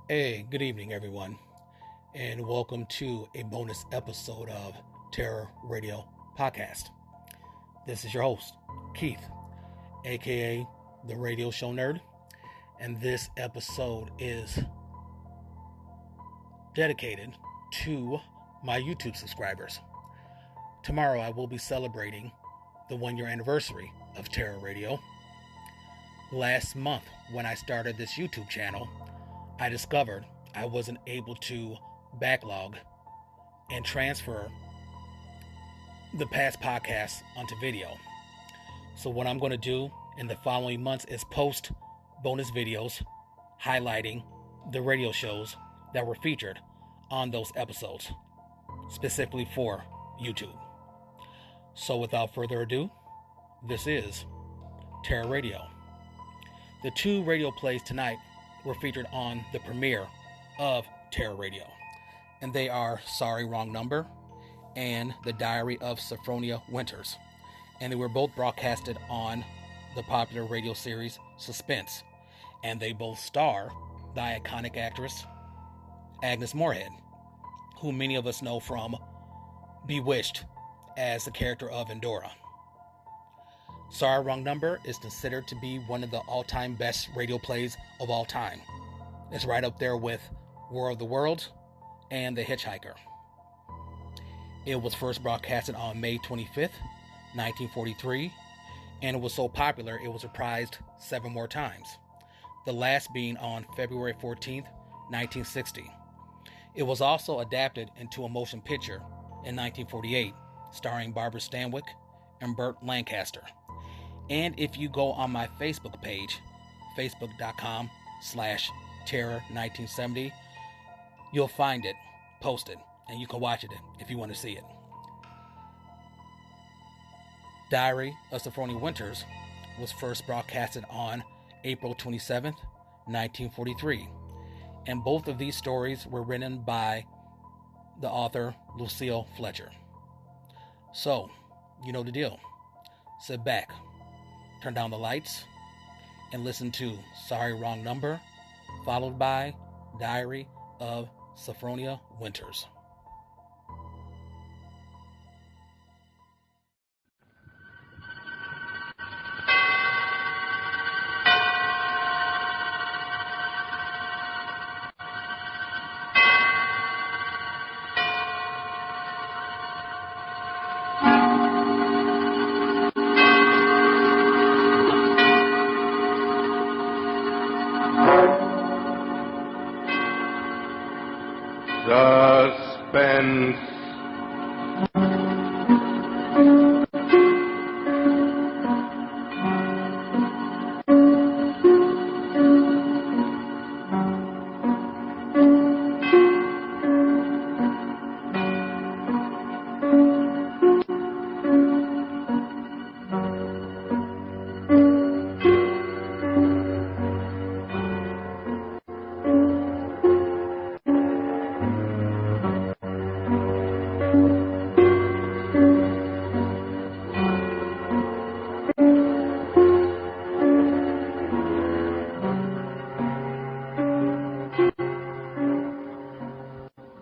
Hey, good evening, everyone, and welcome to a bonus episode of Terror Radio Podcast. This is your host, Keith, aka the Radio Show Nerd, and this episode is dedicated to my YouTube subscribers. Tomorrow, I will be celebrating the 1-year anniversary of Terror Radio. Last month, when I started this YouTube channel, I discovered I wasn't able to backlog and transfer the past podcasts onto video. So what I'm going to do in the following months is post bonus videos highlighting the radio shows that were featured on those episodes, specifically for YouTube. So without further ado, this is Terror Radio. The 2 radio plays tonight were featured on the premiere of Terror Radio, and they are Sorry Wrong Number and The Diary of Sophronia Winters, and they were both broadcasted on the popular radio series Suspense, and they both star the iconic actress Agnes Moorehead, who many of us know from Bewitched as the character of Endora. Sorry Wrong Number is considered to be one of the all-time best radio plays of all time. It's right up there with War of the Worlds and The Hitchhiker. It was first broadcasted on May 25th, 1943, and it was so popular it was reprised 7 more times, the last being on February 14th, 1960. It was also adapted into a motion picture in 1948, starring Barbara Stanwyck and Burt Lancaster. And if you go on my Facebook page, facebook.com/terror1970, you'll find it posted, and you can watch it if you want to see it. Diary of Sophronia Winters was first broadcasted on April 27th, 1943, and both of these stories were written by the author Lucille Fletcher. So, you know the deal. Sit back, turn down the lights, and listen to Sorry Wrong Number, followed by Diary of Sophronia Winters. Suspense.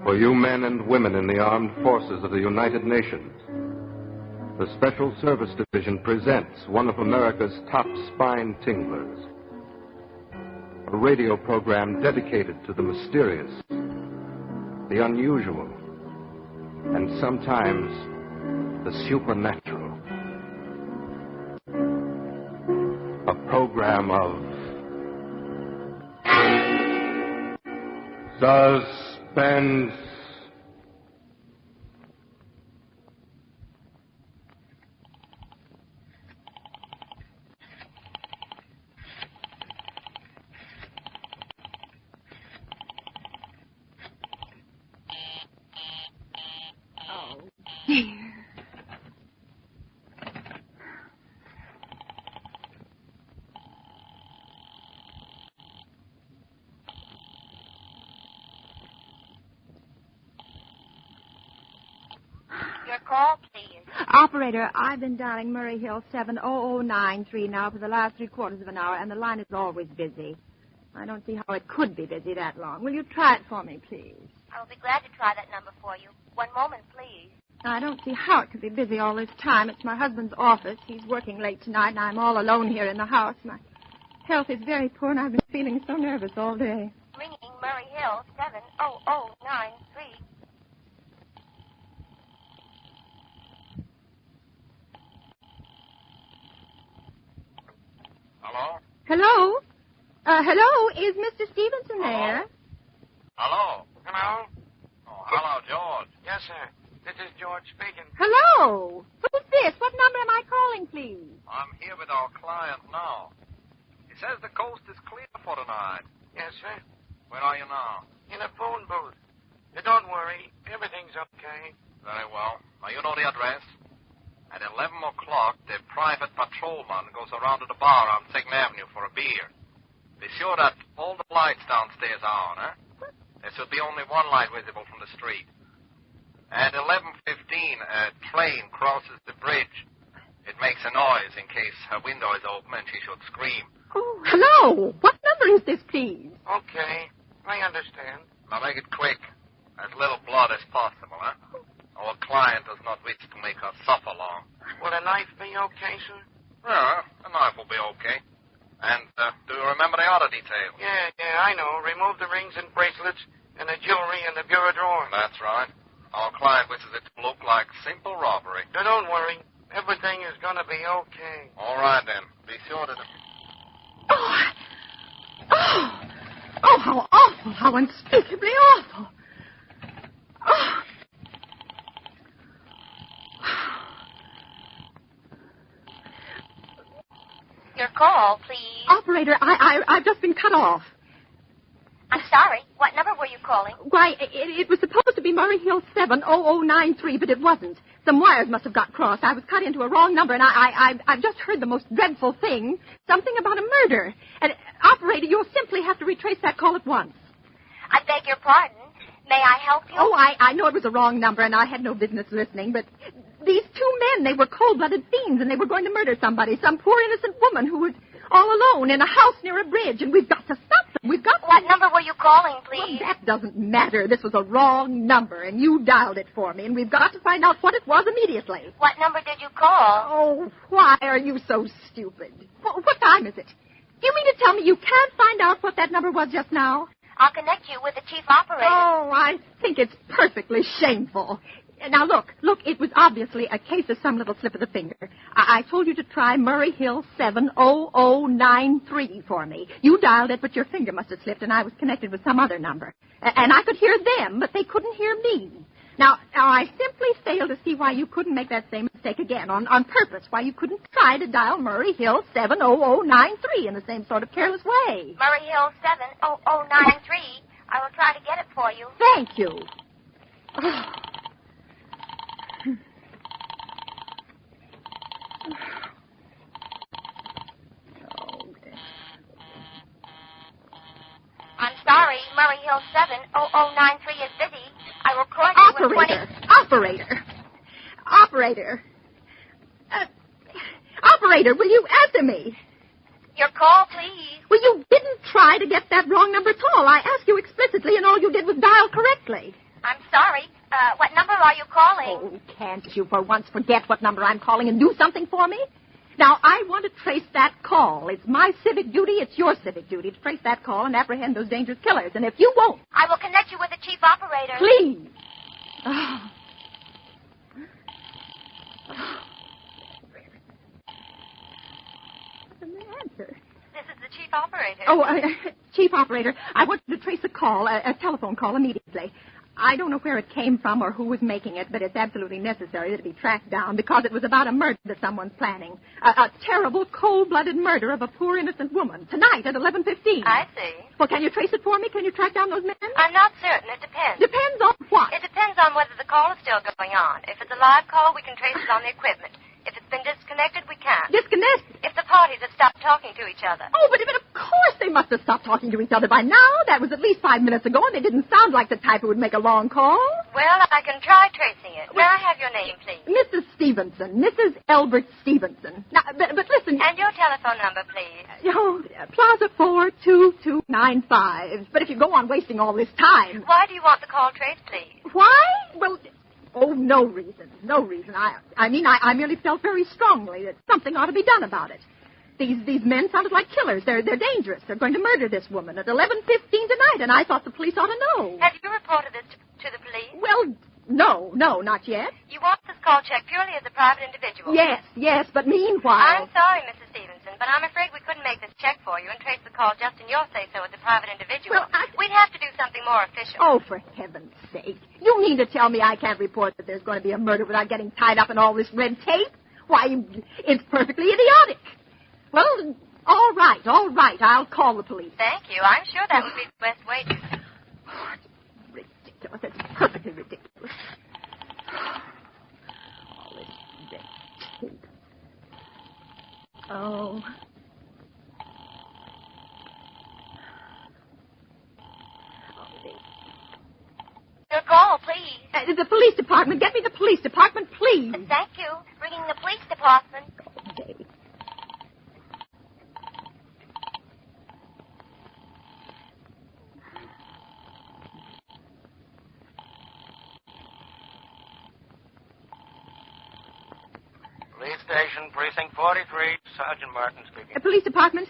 For you men and women in the armed forces of the United Nations, the Special Service Division presents one of America's top spine tinglers. A radio program dedicated to the mysterious, the unusual, and sometimes the supernatural. A program of suspense. Your call, please. Operator, I've been dialing Murray Hill 70093 now for the last 3/4 of an hour, and the line is always busy. I don't see how it could be busy that long. Will you try it for me, please? I will be glad to try that number for you. One moment, please. I don't see how it could be busy all this time. It's my husband's office. He's working late tonight, and I'm all alone here in the house. My health is very poor, and I've been feeling so nervous all day. Ringing Murray Hill, 70093. Hello? Hello? Hello? Is Mr. Stevenson there? Hello? Hello? Oh, hello, George. Yes, sir. This is George speaking. Hello? Who's this? What number am I calling, please? I'm here with our client now. He says the coast is clear for tonight. Yes, sir. Where are you now? In a phone booth. Don't worry. Everything's okay. Very well. Now, you know the address. At 11 o'clock, the private patrolman goes around to the bar on 2nd Avenue for a beer. Be sure that all the lights downstairs are on, eh? There should be only one light visible from the street. At 11:15, a train crosses the bridge. It makes a noise in case her window is open and she should scream. Oh, hello. What number is this, please? Okay. I understand. Now make it quick. As little blood as possible, eh? Our client does not wish to make her suffer long. Will a knife be okay, sir? Yeah, a knife will be okay. And do you remember the other details? Yeah, I know. Remove the rings and bracelets and the jewelry in the bureau drawer. That's right. Our client wishes it to look like simple robbery. Now, don't worry. Everything is going to be okay. All right, then. Be sure to... Oh, how awful. How unspeakably awful. Oh. Your call, please. Operator, I've just been cut off. I'm sorry. What number were you calling? Why, it was supposed to be Murray Hill 70093, but it wasn't. Some wires must have got crossed. I was cut into a wrong number, and I've just heard the most dreadful thing. Something about a murder. And, operator, you'll simply have to retrace that call at once. I beg your pardon. May I help you? Oh, I know it was a wrong number, and I had no business listening, but these two men, they were cold-blooded fiends, and they were going to murder somebody, some poor innocent woman who was all alone in a house near a bridge, and we've got to stop them. We've got to... What number were you calling, please? Well, that doesn't matter. This was a wrong number, and you dialed it for me, and we've got to find out what it was immediately. What number did you call? Oh, why are you so stupid? What time is it? Do you mean to tell me you can't find out what that number was just now? I'll connect you with the chief operator. Oh, I think it's perfectly shameful. Now, look, it was obviously a case of some little slip of the finger. I told you to try Murray Hill 70093 for me. You dialed it, but your finger must have slipped, and I was connected with some other number. And I could hear them, but they couldn't hear me. Now, I simply fail to see why you couldn't make that same mistake again on purpose, why you couldn't try to dial Murray Hill 70093 in the same sort of careless way. Murray Hill 70093. I will try to get it for you. Thank you. I'm sorry. Murray Hill 70093 is busy. I will call you in 20... Operator, will you answer me? Your call, please. Well, you didn't try to get that wrong number at all. I asked you explicitly, and all you did was dial correctly. I'm sorry. What number are you calling? Oh, can't you for once forget what number I'm calling and do something for me? Now, I want to trace that call. It's my civic duty, it's your civic duty to trace that call and apprehend those dangerous killers. And if you won't... I will connect you with the chief operator. Please. Oh. What's the answer? This is the chief operator. Oh, chief operator, I want you to trace a call, a telephone call immediately. I don't know where it came from or who was making it, but it's absolutely necessary that it be tracked down because it was about a murder that someone's planning. A terrible, cold-blooded murder of a poor innocent woman. Tonight at 11:15. I see. Well, can you trace it for me? Can you track down those men? I'm not certain. It depends. Depends on what? It depends on whether the call is still going on. If it's a live call, we can trace it on the equipment. If it's been disconnected, we can't. Disconnected? If the parties have stopped talking to each other. Oh, but of course they must have stopped talking to each other by now. That was at least 5 minutes ago, and they didn't sound like the type who would make a long call. Well, I can try tracing it. May I have your name, please? Mrs. Stevenson. Mrs. Elbert Stevenson. Now, but listen... And your telephone number, please. Plaza 42295. But if you go on wasting all this time... Why do you want the call traced, please? Why? Well... Oh, no reason. No reason. I merely felt very strongly that something ought to be done about it. These men sounded like killers. They're dangerous. They're going to murder this woman at 11:15 tonight, and I thought the police ought to know. Have you reported this to the police? Well, no, not yet. You want this call checked purely as a private individual? Yes, but meanwhile... I'm sorry, Mrs. Stevenson, but I'm afraid we couldn't make this check for you and trace the call just in your say-so as a private individual. Well, We'd have to do something more official. Oh, for heaven's sake. You mean to tell me I can't report that there's going to be a murder without getting tied up in all this red tape? Why, it's perfectly idiotic. Well, all right. I'll call the police. Thank you. I'm sure that would be the best way to... Oh, it's ridiculous. It's perfectly ridiculous. All this red tape. Oh. Your call, please. The police department. Get me the police department, please. Thank you. Ringing the police department. Okay. Police station, precinct 43, Sergeant Martin speaking. Police department.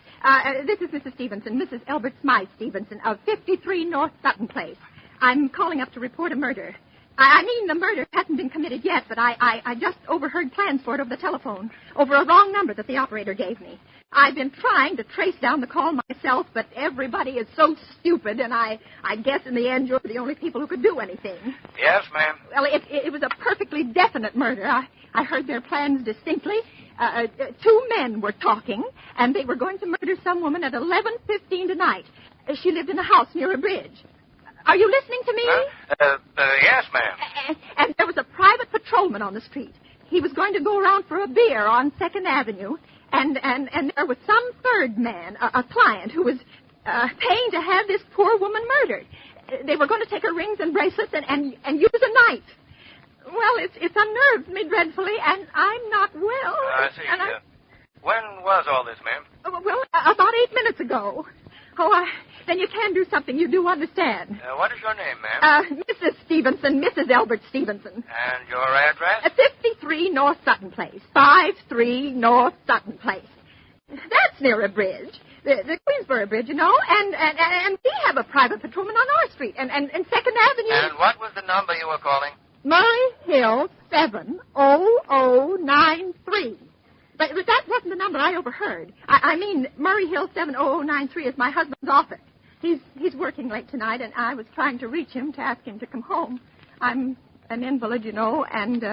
This is Mrs. Stevenson, Mrs. Elbert Smythe Stevenson of 53 North Sutton Place. I'm calling up to report a murder. I mean, the murder hasn't been committed yet, but I just overheard plans for it over the telephone, over a wrong number that the operator gave me. I've been trying to trace down the call myself, but everybody is so stupid, and I guess in the end you're the only people who could do anything. Yes, ma'am. Well, it was a perfectly definite murder. I heard their plans distinctly. Two men were talking, and they were going to murder some woman at 11:15 tonight. She lived in a house near a bridge. Are you listening to me? Yes, ma'am. And there was a private patrolman on the street. He was going to go around for a beer on 2nd Avenue, and there was some third man, a client, who was paying to have this poor woman murdered. They were going to take her rings and bracelets and use a knife. Well, it's unnerved me dreadfully, and I'm not well. I see. When was all this, ma'am? Well, about 8 minutes ago. Oh, then you can do something. You do understand. What is your name, ma'am? Mrs. Stevenson, Mrs. Elbert Stevenson. And your address? 53 North Sutton Place. 53 North Sutton Place. That's near a bridge. The Queensboro Bridge, you know, and we have a private patrolman on our street, and 2nd Avenue... And what was the number you were calling? Murray Hill 70093. But that wasn't the number I overheard. I mean, Murray Hill 70093 is my husband's office. He's working late tonight, and I was trying to reach him to ask him to come home. I'm an invalid, you know, and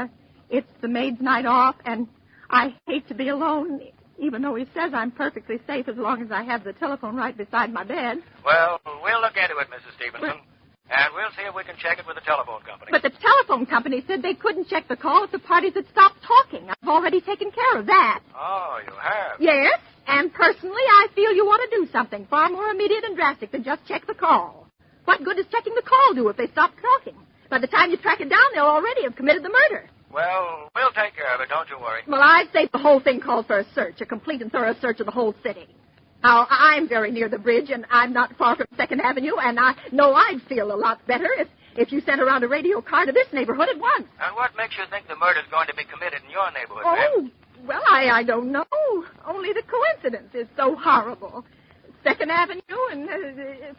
it's the maid's night off, and I hate to be alone, even though he says I'm perfectly safe as long as I have the telephone right beside my bed. Well, we'll look into it, Mrs. Stevenson. And we'll see if we can check it with the telephone company. But the telephone company said they couldn't check the call if the parties had stopped talking. I've already taken care of that. Oh, you have? Yes, and personally, I feel you ought to do something far more immediate and drastic than just check the call. What good does checking the call do if they stop talking? By the time you track it down, they'll already have committed the murder. Well, we'll take care of it, don't you worry. Well, I'd say the whole thing called for a search, a complete and thorough search of the whole city. Now, I'm very near the bridge, and I'm not far from 2nd Avenue, and I know I'd feel a lot better if you sent around a radio car to this neighborhood at once. And what makes you think the murder's going to be committed in your neighborhood, Oh, ma'am? well, I don't know. Only the coincidence is so horrible. 2nd Avenue and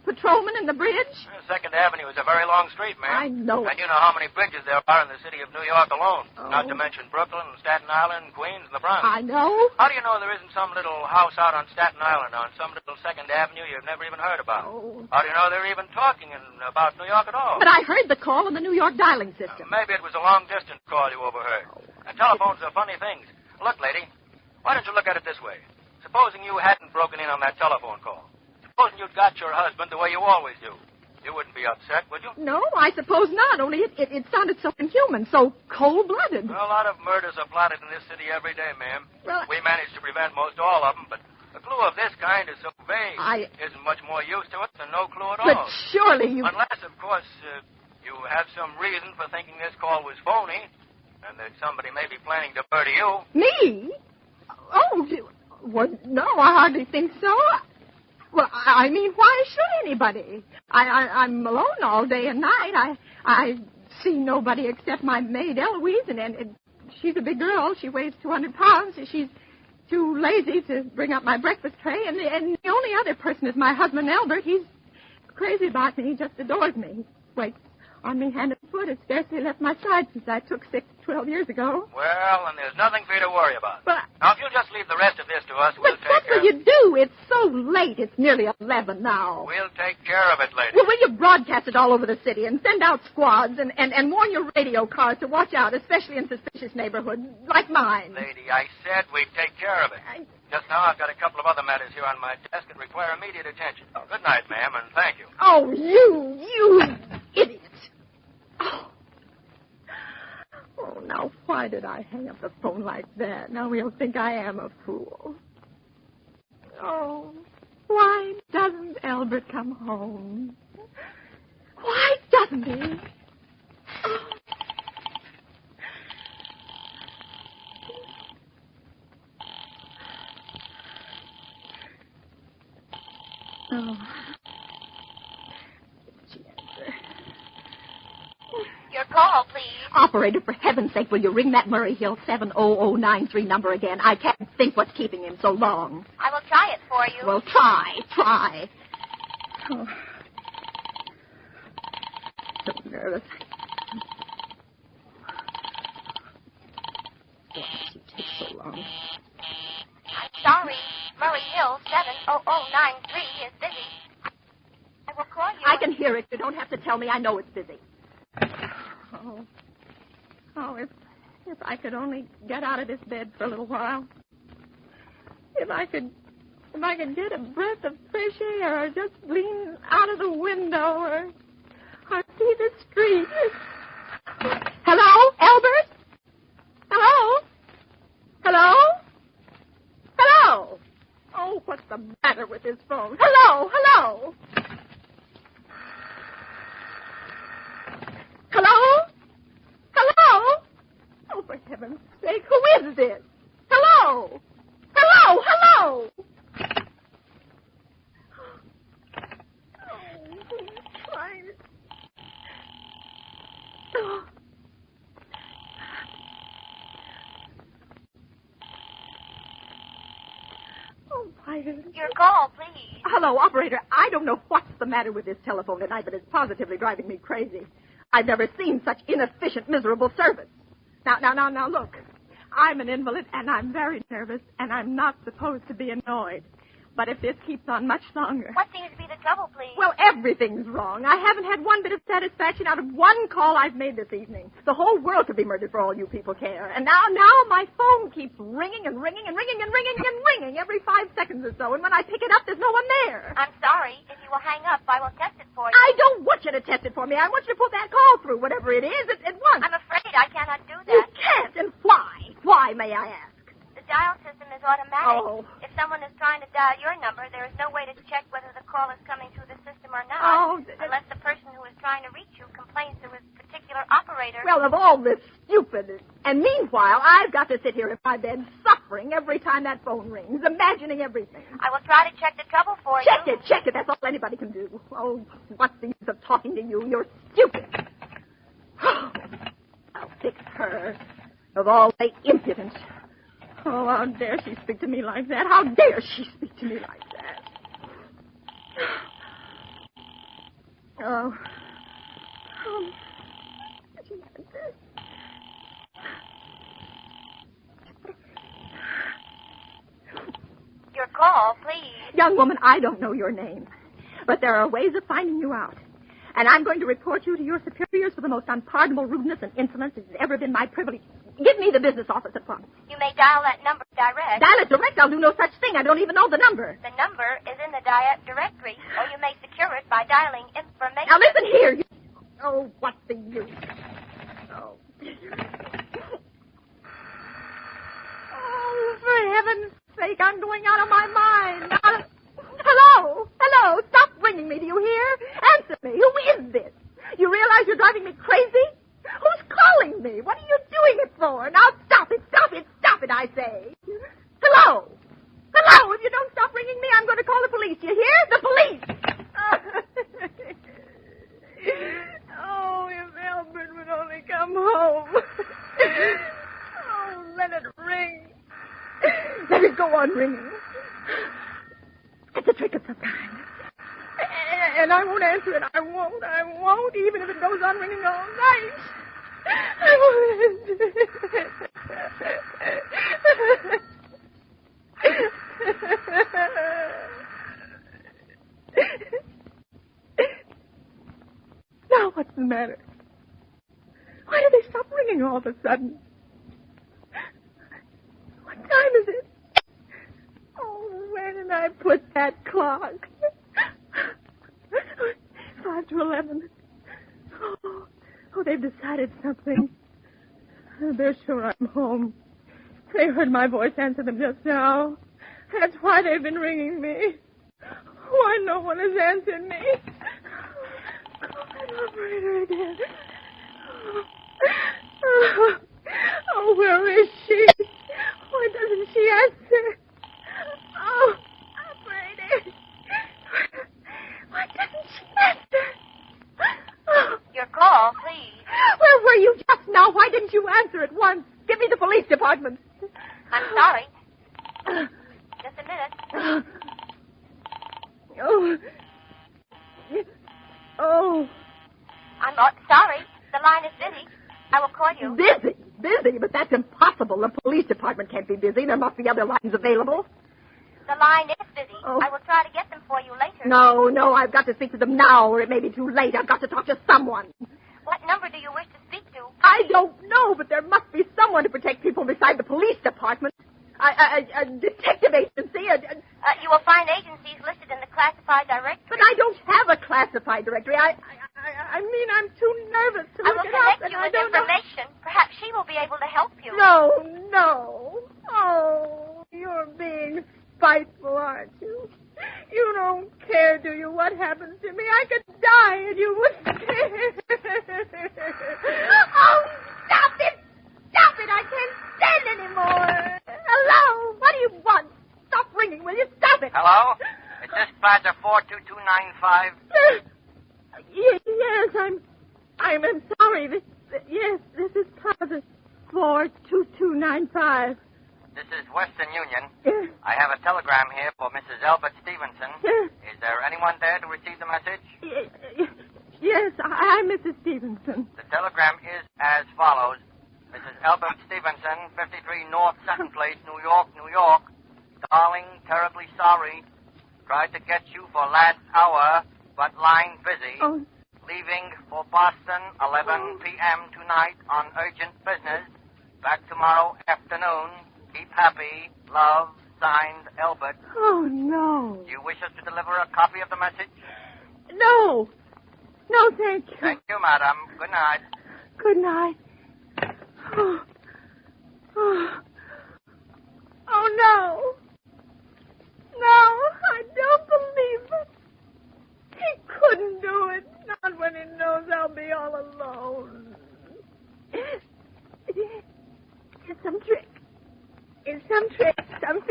patrolman and the bridge. 2nd Avenue is a very long street, ma'am. I know it. And you know how many bridges there are in the city of New York alone. Oh. Not to mention Brooklyn, Staten Island, Queens, and the Bronx. I know. How do you know there isn't some little house out on Staten Island on some little 2nd Avenue you've never even heard about? Oh. How do you know they're even talking about New York at all? But I heard the call on the New York dialing system. Maybe it was a long-distance call you overheard. And telephones are funny things. Look, lady, why don't you look at it this way? Supposing you hadn't broken in on that telephone call. Supposing you'd got your husband the way you always do. You wouldn't be upset, would you? No, I suppose not, only it sounded so inhuman, so cold-blooded. Well, a lot of murders are plotted in this city every day, ma'am. Well, we managed to prevent most all of them, but a clue of this kind is so vague. Isn't much more use to it than no clue at all. But surely you... Unless, of course, you have some reason for thinking this call was phony, and that somebody may be planning to murder you. Me? Oh, well, no, I hardly think so. Well, I mean, why should anybody? I'm alone all day and night. I see nobody except my maid, Eloise, and she's a big girl. She weighs 200 pounds. She's too lazy to bring up my breakfast tray, and the only other person is my husband, Albert. He's crazy about me. He just adores me. He waits on me hand and foot. Has scarcely left my side since I took sick 12 years ago. Well, and there's nothing for you to worry about. But now, if you'll just leave the rest of this to us, we'll take what care will you do? It's so late. It's nearly 11 now. We'll take care of it, lady. Well, will you broadcast it all over the city and send out squads and warn your radio cars to watch out, especially in suspicious neighborhoods like mine? Lady, I said we'd take care of it. Just now, I've got a couple of other matters here on my desk that require immediate attention. Good night, ma'am, and thank you. Oh, you idiot. Oh, now, why did I hang up the phone like that? Now he'll think I am a fool. Oh, why doesn't Albert come home? Why doesn't he? Oh. Your call, please. Operator, for heaven's sake, will you ring that Murray Hill 70093 number again? I can't think what's keeping him so long. I will try it for you. Well, try. Oh. So nervous. Why does it take so long? I'm sorry. Murray Hill 70093 is busy. I will call you. I can hear it. You don't have to tell me. I know it's busy. Oh, if I could only get out of this bed for a little while. If I could get a breath of fresh air, or just lean out of the window, or see the street. Hello, Albert? Hello? Hello? Hello? Oh, what's the matter with his phone? Hello? Hello? Hello? Hello? Oh, for heaven's sake, who is this? Hello? Hello? Hello? Oh, who's trying to... Oh. Oh, why did... Your call, please. Hello, operator. I don't know what's the matter with this telephone tonight, but it's positively driving me crazy. I've never seen such inefficient, miserable service. Now, look. I'm an invalid, and I'm very nervous, and I'm not supposed to be annoyed. But if this keeps on much longer... What seems to be the trouble, please? Well, everything's wrong. I haven't had one bit of satisfaction out of one call I've made this evening. The whole world could be murdered for all you people care. And now my phone keeps ringing and ringing and ringing and ringing and ringing every 5 seconds or so. And when I pick it up, there's no one there. I'm sorry. If you will hang up, I will test it for you. I don't want you to test it for me. I want you to put that call through, whatever it is, at once. I'm afraid I cannot do that. You can't, and why? Why, may I ask? The dial system is automatic. Oh. If someone is trying to dial your number, there is no way to check whether the call is coming through the system or not. Oh. Unless the person who is trying to reach you complains to his particular operator. Well, of all this stupid... And meanwhile, I've got to sit here in my bed suffering every time that phone rings, imagining everything. I will try to check the trouble for you. Check it. That's all anybody can do. Oh, what's the use of talking to you? You're stupid. I'll fix her. Of all the impudence. Oh, how dare she speak to me like that? How dare she speak to me like that? Oh. Your call, please. Young woman, I don't know your name, but there are ways of finding you out. And I'm going to report you to your superiors for the most unpardonable rudeness and insolence that has ever been my privilege. Give me the business office at once. You may dial that number direct. Dial it direct? I'll do no such thing. I don't even know the number. The number is in the dial directory, or you may secure it by dialing information. information. Now, listen here. Oh, what's the use? Oh. Oh, for heaven's sake, I'm going out of my mind. Hello? Hello? Stop ringing me, do you hear? Answer me. Who is this? You realize you're driving me crazy? Who's calling me? What are you doing it for? Now, stop it, I say. Hello? Hello? If you don't stop ringing me, I'm going to call the police. You hear? The police! Oh, if Albert would only come home. Oh, let it ring. Let it go on ringing. It's a trick of some kind. And I won't answer it. I won't, even if it goes on ringing all night. I won't answer it. Now what's the matter? Why did they stop ringing all of a sudden? What time is it? Oh, where did I put that clock? 5 to 11. Oh, they've decided something. They're sure I'm home. They heard my voice answer them just now. That's why they've been ringing me. Why no one has answered me? Call that operator again. Oh, where is she? Why doesn't she answer? Oh, operator. Why doesn't she answer? Oh. Your call, please. Where were you just now? Why didn't you answer at once? Give me the police department. I'm sorry. Just a minute. Oh. Oh. I'm sorry. The line is busy. I will call you. Busy? Busy? But that's impossible. The police department can't be busy. There must be other lines available. The line is busy. Oh. I will try to get them for you later. No, I've got to speak to them now, or it may be too late. I've got to talk to someone. What number do you wish to speak to? I don't know, but there must be someone to protect people beside the police department. A detective agency. You will find agencies listed in the classified directory. But I don't have a classified directory. I mean, I'm too nervous to I look will it up, connect and you I with don't know. information. Perhaps she will be able to help you. No. Oh, you're being spiteful, aren't you? You don't care, do you, what happens to me? I could die and you wouldn't care. Oh, stop it! Stop it! I can't stand anymore. Hello? What do you want? Stop ringing, will you? Stop it. Hello? Is this Plaza 42295? Yes, I'm sorry. This is Plaza 42295. This is Western Union. Yes. I have a telegram here for Mrs. Albert Stevenson. Yes. Is there anyone there to receive the message? Yes, I'm Mrs. Stevenson. The telegram is as follows. Mrs. Albert Stevenson, 53 North Sutton Place, New York, New York. Darling, terribly sorry. Tried to get you for last hour, but line busy. Oh. Leaving for Boston, 11 p.m. tonight on urgent business. Back tomorrow afternoon. Keep happy. Love, signed, Albert. Oh, no. Do you wish us to deliver a copy of the message? No. No, thank you. Thank you, madam. Good night. Good night. Oh, no. No, I don't believe it. He couldn't do it. Not when he knows I'll be all alone. It's some trick. It's some trick. Some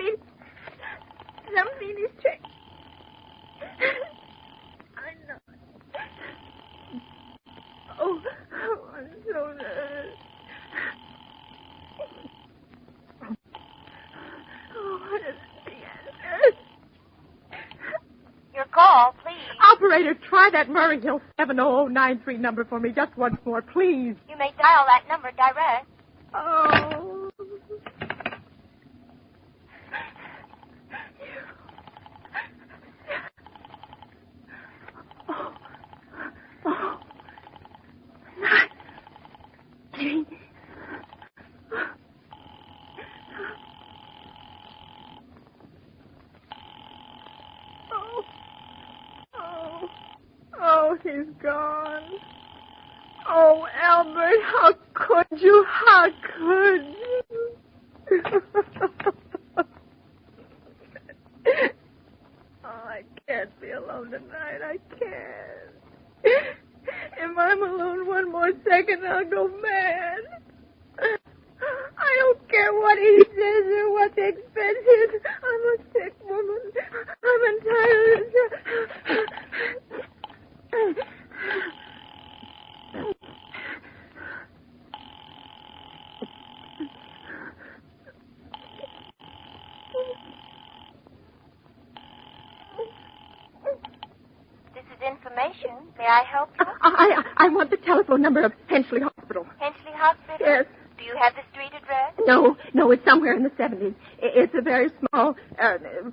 fiendish trick. I know. Oh, I'm so nervous. Oh, what is the answer? Your call, please. Operator, try that Murray Hill 70093 number for me just once more, please. You may dial that number direct. Oh. Oh. 19. Oh, Oh, he's gone. Oh, Albert, how could you? How could you? Oh, I can't be alone tonight. I can't. If I'm alone one more second, I'll go mad. I don't care what he says or what the expense is. I'm a sick woman. I'm entitled. This is information. May I help you? I want the telephone number of Hensley Hospital. Hensley Hospital? Yes. Do you have the street address? No, it's somewhere in the 70s. It's a very small,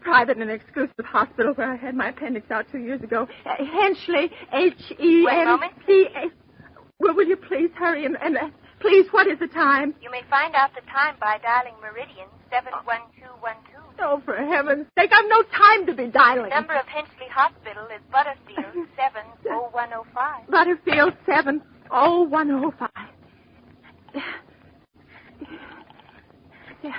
private and exclusive hospital where I had my appendix out 2 years ago. Hensley, H-E-N-C-A. Wait a moment. Well, will you please hurry and please, what is the time? You may find out the time by dialing Meridian 71212. Oh, for heaven's sake, I've no time to be dialing. The number of Hensley Hospital is Butterfield 70105. Butterfield 70105. Yeah.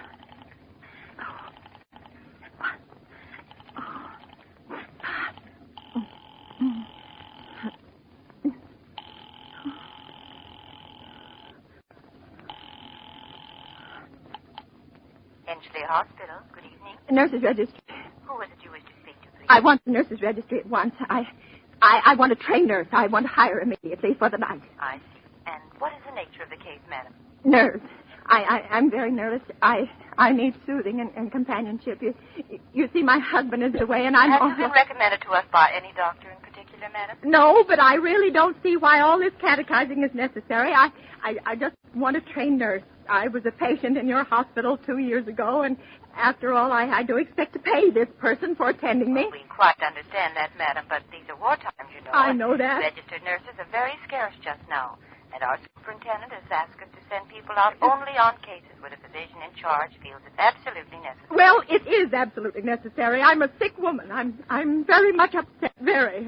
Hensley Hospital. Good evening. Nurse's registry. Who is it you wish to speak to, please? I want the nurse's registry at once. I want a trained nurse. I want to hire immediately for the night. I see. And what is the nature of the case, madam? Nerves. I'm very nervous. I need soothing and companionship. You see, my husband is away, and I'm... Have you been recommended to us by any doctor in particular, madam? No, but I really don't see why all this catechizing is necessary. I just want a trained nurse. I was a patient in your hospital 2 years ago, and after all, I do expect to pay this person for attending me. We quite understand that, madam, but these are war times, you know. I know that. Registered nurses are very scarce just now. And our superintendent has asked us to send people out only on cases where the physician in charge feels it's absolutely necessary. Well, it is absolutely necessary. I'm a sick woman. I'm very much upset, very.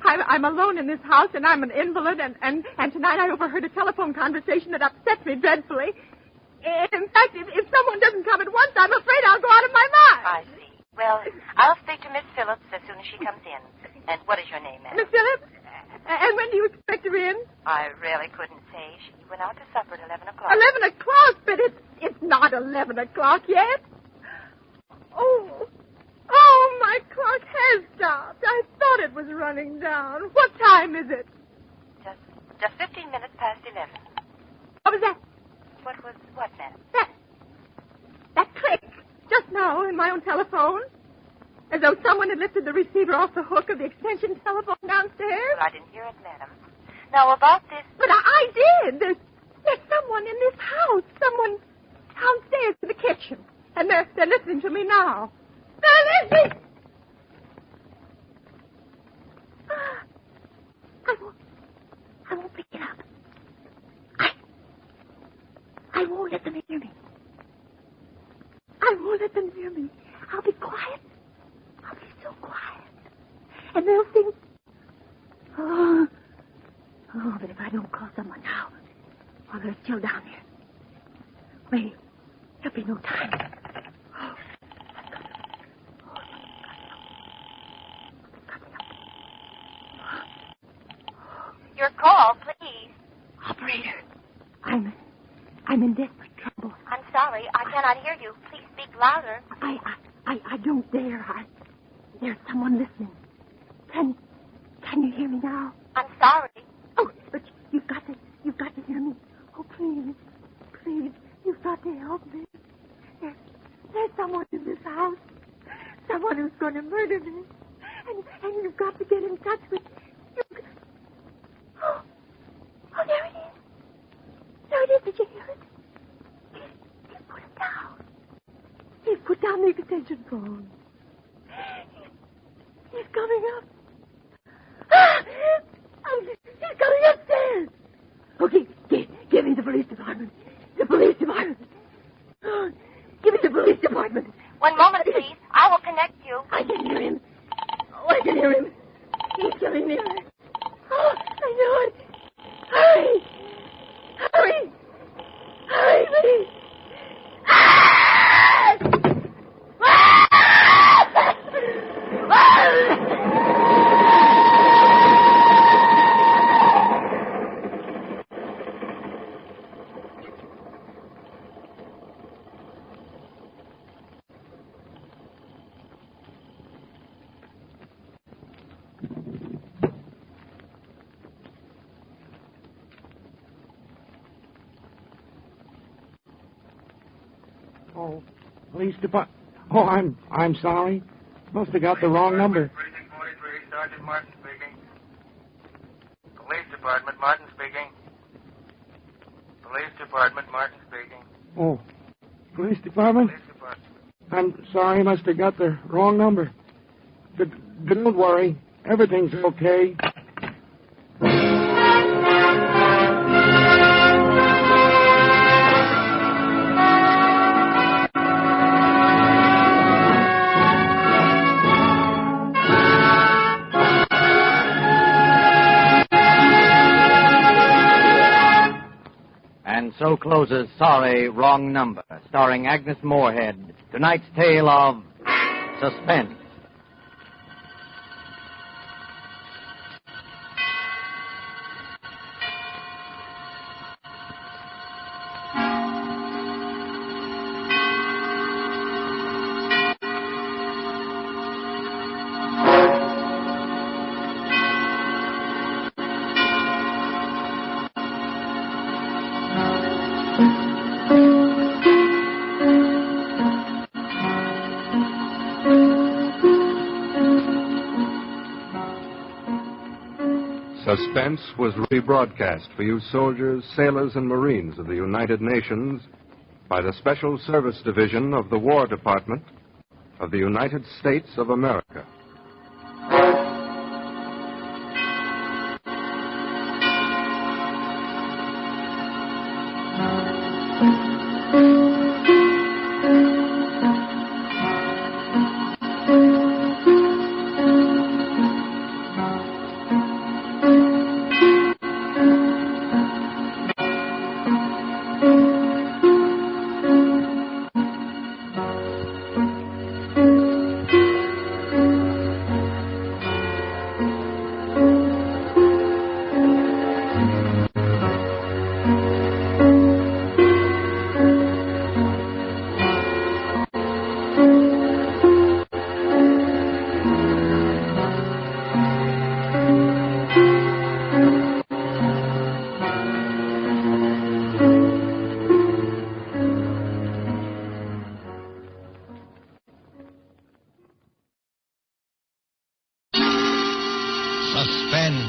I'm alone in this house, and I'm an invalid, and tonight I overheard a telephone conversation that upset me dreadfully. In fact, if someone doesn't come at once, I'm afraid I'll go out of my mind. I see. Well, I'll speak to Miss Phillips as soon as she comes in. And what is your name, madam? Miss Phillips? And when do you expect her in? I really couldn't say. She went out to supper at 11 o'clock. 11 o'clock? But it's not 11 o'clock yet. Oh, my clock has stopped. I thought it was running down. What time is it? Just 15 minutes past 11. What was that? What, madam? That click just now in my own telephone. As though someone had lifted the receiver off the hook of the extension telephone downstairs. Well, I didn't hear it, madam. Now, about this... But I did. There's someone in this house. Someone downstairs in the kitchen. And they're listening to me now. They're listening! I won't pick it up. I won't let them hear me. I won't let them hear me. I'll be quiet. I'll be so quiet. And they'll think, oh, but if I don't call someone now, while they're still down there, wait, there'll be no time. Your call, please. Operator, I'm in desperate trouble. I'm sorry, I cannot hear you. Please speak louder. I don't dare. There's someone listening. Can you hear me now? I'm sorry. Oh, but you've got to hear me. Oh, please, you've got to help me. There's someone in this house. Someone who's going to murder me. And you've got to get in touch with... Oh, there it is. There it is. Did you hear it? He put it down. He put down the extension phone. He's coming up. He's coming upstairs. Okay, give me the police department. The police department. Give me the police department. One moment, please. I will connect you. I can hear him. Oh, I can hear him. He's coming nearer. Oh, police department. Oh, I'm sorry. Must have got the wrong number. Precinct 43, Sergeant Martin speaking. Police Department, Martin speaking. Police Department, Martin speaking. Oh, police department? Police Department. I'm sorry. Must have got the wrong number. Don't worry. Everything's okay. And so closes Sorry, Wrong Number, starring Agnes Moorehead, tonight's tale of Suspense. Suspense was rebroadcast for you soldiers, sailors, and Marines of the United Nations by the Special Service Division of the War Department of the United States of America. Suspense.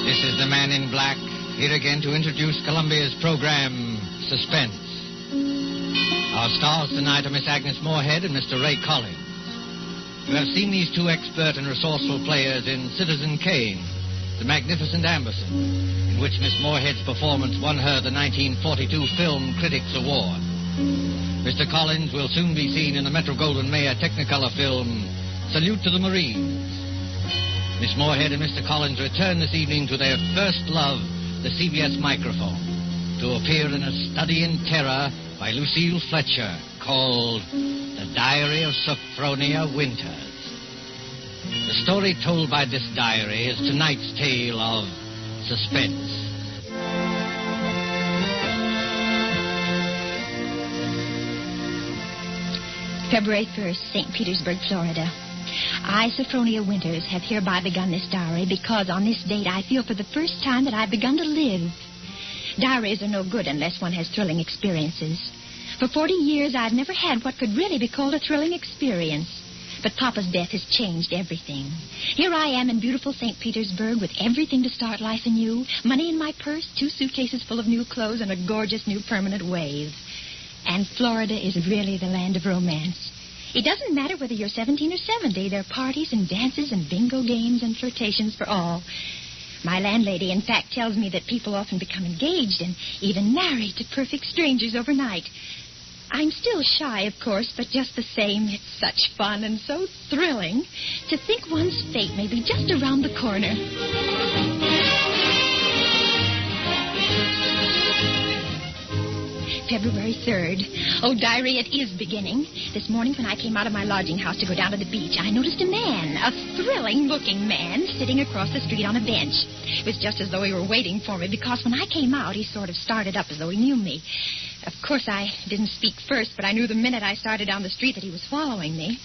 This is the Man in Black, here again to introduce Columbia's program, Suspense. Our stars tonight are Miss Agnes Moorehead and Mr. Ray Collins. You have seen these two expert and resourceful players in Citizen Kane, The Magnificent Amberson, in which Miss Moorehead's performance won her the 1942 Film Critics Award. Mr. Collins will soon be seen in the Metro-Goldwyn-Mayer Technicolor film, Salute to the Marines. Miss Moorehead and Mr. Collins return this evening to their first love, the CBS microphone, to appear in a study in terror by Lucille Fletcher called The Diary of Sophronia Winters. The story told by this diary is tonight's tale of Suspense. February 1st, St. Petersburg, Florida. I, Sophronia Winters, have hereby begun this diary because on this date I feel for the first time that I've begun to live. Diaries are no good unless one has thrilling experiences. For 40 years, I've never had what could really be called a thrilling experience. But Papa's death has changed everything. Here I am in beautiful St. Petersburg with everything to start life anew, money in my purse, 2 suitcases full of new clothes, and a gorgeous new permanent wave. And Florida is really the land of romance. It doesn't matter whether you're 17 or 70. There are parties and dances and bingo games and flirtations for all. My landlady, in fact, tells me that people often become engaged and even married to perfect strangers overnight. I'm still shy, of course, but just the same, it's such fun and so thrilling to think one's fate may be just around the corner. February 3rd. Oh, diary, it is beginning. This morning when I came out of my lodging house to go down to the beach, I noticed a man, a thrilling-looking man, sitting across the street on a bench. It was just as though he were waiting for me, because when I came out, he sort of started up as though he knew me. Of course, I didn't speak first, but I knew the minute I started down the street that he was following me.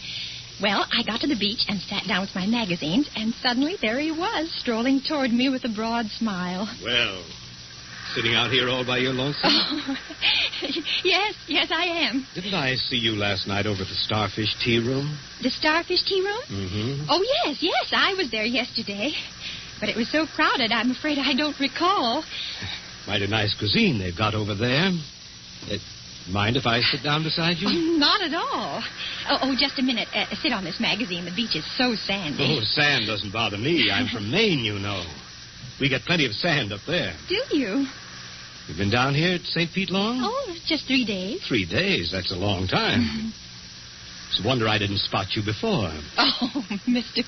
Well, I got to the beach and sat down with my magazines, and suddenly there he was, strolling toward me with a broad smile. Well, sitting out here all by your lonesome? Oh, yes, I am. Didn't I see you last night over at the Starfish Tea Room? The Starfish Tea Room? Mm-hmm. Oh, yes, I was there yesterday. But it was so crowded, I'm afraid I don't recall. Mighty nice cuisine they've got over there. Mind if I sit down beside you? Oh, not at all. Oh, just a minute. Sit on this magazine. The beach is so sandy. Oh, sand doesn't bother me. I'm from Maine, you know. We get plenty of sand up there. Do you? You've been down here at St. Pete long? Oh, just 3 days. 3 days? That's a long time. Mm-hmm. It's a wonder I didn't spot you before. Oh, Mr.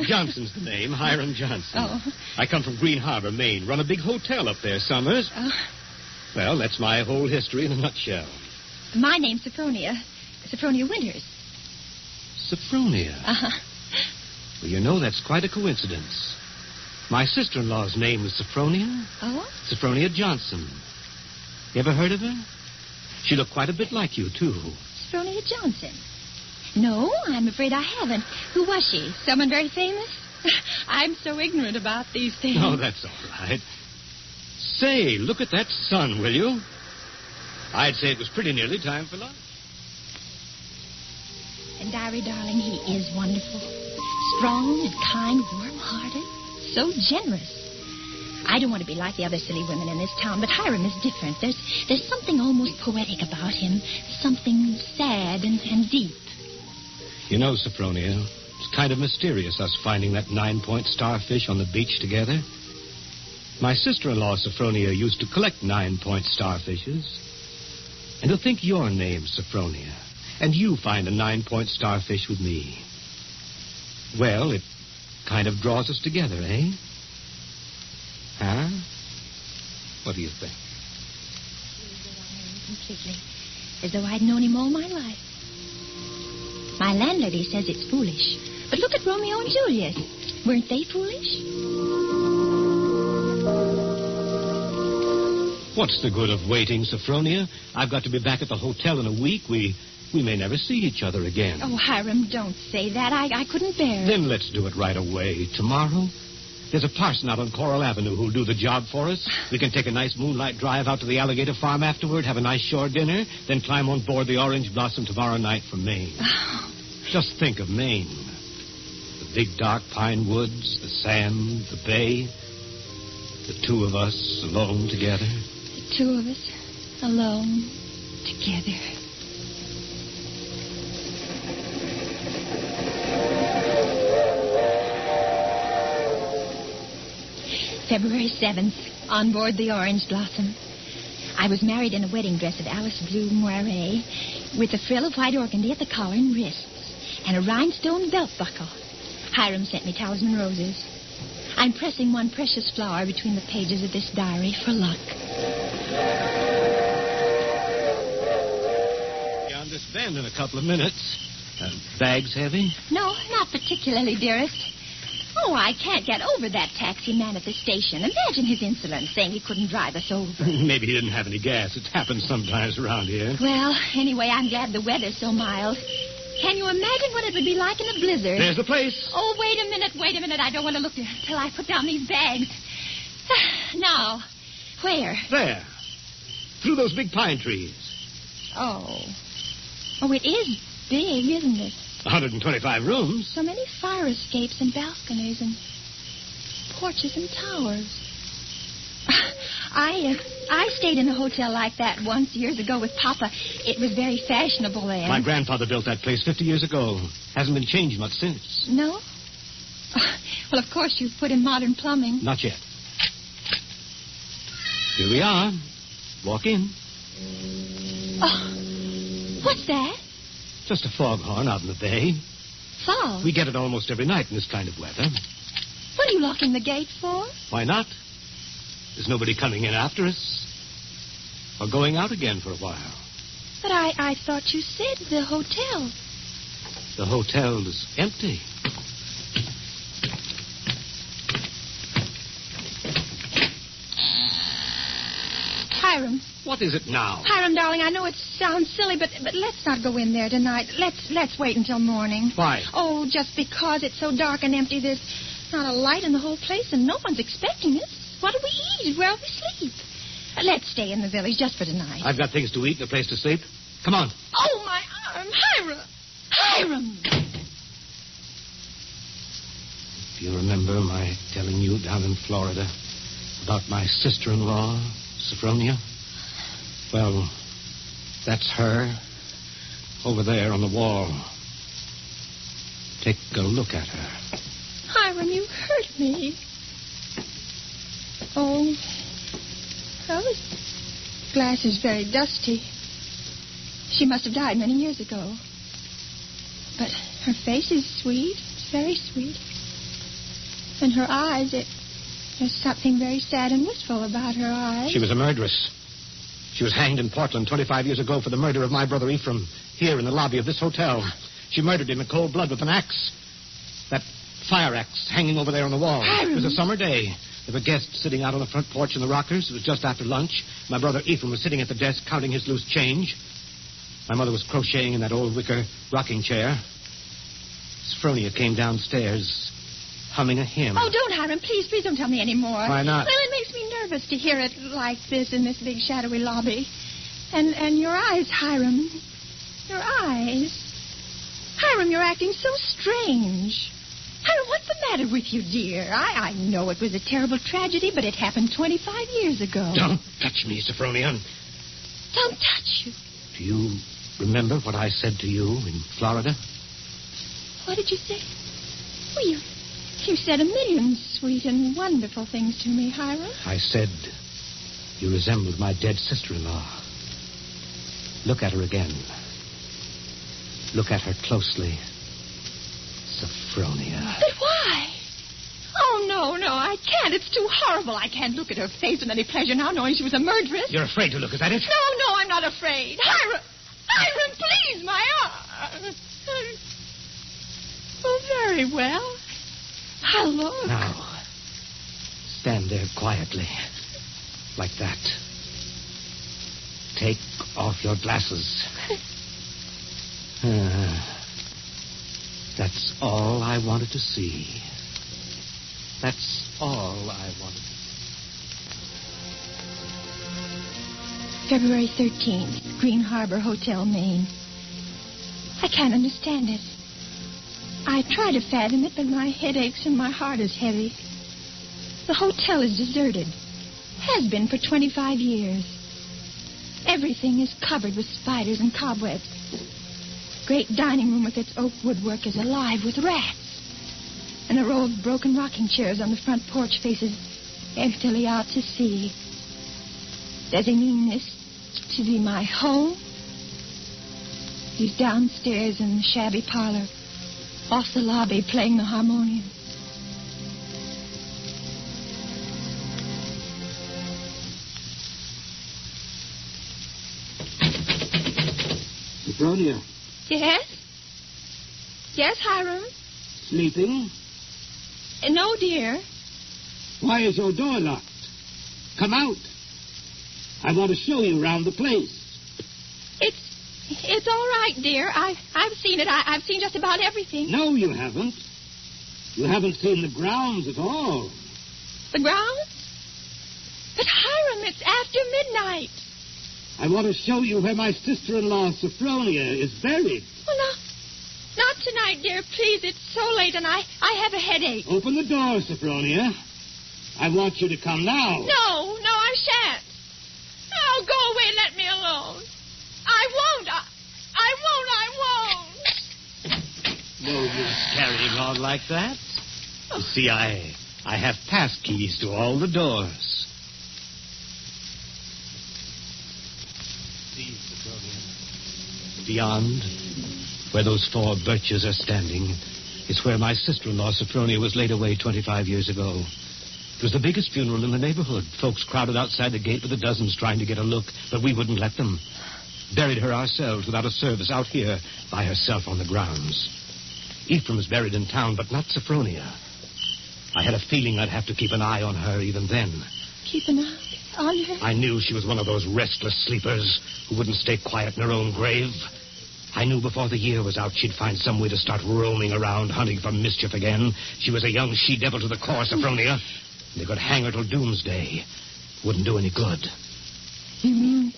Johnson's the name, Hiram Johnson. Oh. I come from Green Harbor, Maine. Run a big hotel up there summers. Oh. Well, that's my whole history in a nutshell. My name's Sophronia Winters. Sophronia? Uh-huh. Well, you know, that's quite a coincidence. My sister-in-law's name was Sophronia. Oh? Sophronia Johnson. You ever heard of her? She looked quite a bit like you, too. Sophronia Johnson? No, I'm afraid I haven't. Who was she? Someone very famous? I'm so ignorant about these things. Oh, that's all right. Say, look at that sun, will you? I'd say it was pretty nearly time for lunch. And Diary, darling, he is wonderful. Strong and kind, warm-hearted, so generous. I don't want to be like the other silly women in this town, but Hiram is different. There's something almost poetic about him, something sad and deep. You know, Sophronia, it's kind of mysterious, us finding that 9-point starfish on the beach together. My sister-in-law, Sophronia, used to collect 9-point starfishes. And to think your name, Sophronia, and you find a 9-point starfish with me. Well, it kind of draws us together, eh? Huh? What do you think? Completely. As though I'd known him all my life. My landlady says it's foolish. But look at Romeo and Juliet. Weren't they foolish? What's the good of waiting, Sophronia? I've got to be back at the hotel in a week. We may never see each other again. Oh, Hiram, don't say that. I couldn't bear it. Then let's do it right away. Tomorrow? There's a parson out on Coral Avenue who'll do the job for us. We can take a nice moonlight drive out to the alligator farm afterward, have a nice shore dinner, then climb on board the Orange Blossom tomorrow night from Maine. Oh. Just think of Maine. The big dark pine woods, the sand, the bay. The two of us alone together. The two of us alone together. February 7th, on board the Orange Blossom. I was married in a wedding dress of Alice blue moire, with a frill of white organdy at the collar and wrists, and a rhinestone belt buckle. Hiram sent me talisman roses. I'm pressing one precious flower between the pages of this diary for luck. Be on this bend in a couple of minutes. Bags heavy? No, not particularly, dearest. Oh, I can't get over that taxi man at the station. Imagine his insolence, saying he couldn't drive us over. Maybe he didn't have any gas. It happens sometimes around here. Well, anyway, I'm glad the weather's so mild. Can you imagine what it would be like in a blizzard? There's the place. Oh, wait a minute. I don't want to look until I put down these bags. Now, where? There. Through those big pine trees. Oh, it is big, isn't it? 125 rooms. So many fire escapes and balconies and porches and towers. I stayed in a hotel like that once years ago with Papa. It was very fashionable then. My grandfather built that place 50 years ago. Hasn't been changed much since. No? Well, of course, you've put in modern plumbing. Not yet. Here we are. Walk in. Oh, what's that? Just a foghorn out in the bay. Fog? We get it almost every night in this kind of weather. What are you locking the gate for? Why not? There's nobody coming in after us. Or going out again for a while. But I thought you said the hotel. The hotel is empty. Hiram, What is it now? Hiram, darling, I know it sounds silly, but let's not go in there tonight. Let's wait until morning. Why? Oh, just because it's so dark and empty. There's not a light in the whole place, and no one's expecting us. What do we eat? Where will we sleep? Let's stay in the village just for tonight. I've got things to eat and a place to sleep. Come on. Oh, my arm. Hiram! Hiram! Do you remember my telling you down in Florida about my sister-in-law, Sophronia? Well, that's her over there on the wall. Take a look at her. Hiram, you hurt me. Oh, well, this glass is very dusty. She must have died many years ago. But her face is sweet. It's very sweet. And her eyes, there's something very sad and wistful about her eyes. She was a murderess. She was hanged in Portland 25 years ago for the murder of my brother Ephraim, here in the lobby of this hotel. She murdered him in cold blood with an axe. That fire axe hanging over there on the wall. Hiram. It was a summer day. There were guests sitting out on the front porch in the rockers. It was just after lunch. My brother Ephraim was sitting at the desk counting his loose change. My mother was crocheting in that old wicker rocking chair. Sophronia came downstairs, humming a hymn. Oh, don't, Hiram. Please don't tell me any more. Why not? Well, it makes me nervous to hear it like this in this big shadowy lobby. And your eyes, Hiram. Your eyes. Hiram, you're acting so strange. Hiram, what's the matter with you, dear? I know it was a terrible tragedy, but it happened 25 years ago. Don't touch me, Sophronia. Don't touch you. Do you remember what I said to you in Florida? What did you say? Well, you said a million sweet and wonderful things to me, Hiram. I said you resembled my dead sister-in-law. Look at her again. Look at her closely. Sophronia. But why? Oh, no, I can't. It's too horrible. I can't look at her face with any pleasure now, knowing she was a murderess. You're afraid to look at it? No, I'm not afraid. Hiram, please, my arm. Oh, very well. I'll look. Now, stand there quietly. Like that. Take off your glasses. That's all I wanted to see. That's all I wanted to see. February 13th, Green Harbor Hotel, Maine. I can't understand it. I try to fathom it, but my head aches and my heart is heavy. The hotel is deserted. Has been for 25 years. Everything is covered with spiders and cobwebs. Great dining room with its oak woodwork is alive with rats. And a row of broken rocking chairs on the front porch faces emptily out to sea. Does he mean this to be my home? He's downstairs in the shabby parlor, off the lobby, playing the harmonium. Sophronia. Yes? Yes, Hiram? Sleeping? No, dear. Why is your door locked? Come out. I want to show you around the place. It's all right, dear. I've seen it. I've seen just about everything. No, you haven't. You haven't seen the grounds at all. The grounds? But, Hiram, it's after midnight. I want to show you where my sister-in-law, Sophronia, is buried. Well, not tonight, dear. Please, it's so late, and I have a headache. Open the door, Sophronia. I want you to come now. No, I shan't. Oh, go away and let me alone. I won't. I won't. No use carrying on like that. You see, I have pass keys to all the doors. See, Sophronia. Beyond, where those 4 birches are standing, is where my sister-in-law, Sophronia, was laid away 25 years ago. It was the biggest funeral in the neighborhood. Folks crowded outside the gate with the dozens trying to get a look, but we wouldn't let them. Buried her ourselves without a service out here by herself on the grounds. Ephraim was buried in town, but not Sophronia. I had a feeling I'd have to keep an eye on her even then. keep an eye on her? I knew she was one of those restless sleepers who wouldn't stay quiet in her own grave. I knew before the year was out she'd find some way to start roaming around, hunting for mischief again. She was a young she-devil to the core, Sophronia. They could hang her till doomsday. Wouldn't do any good. You mean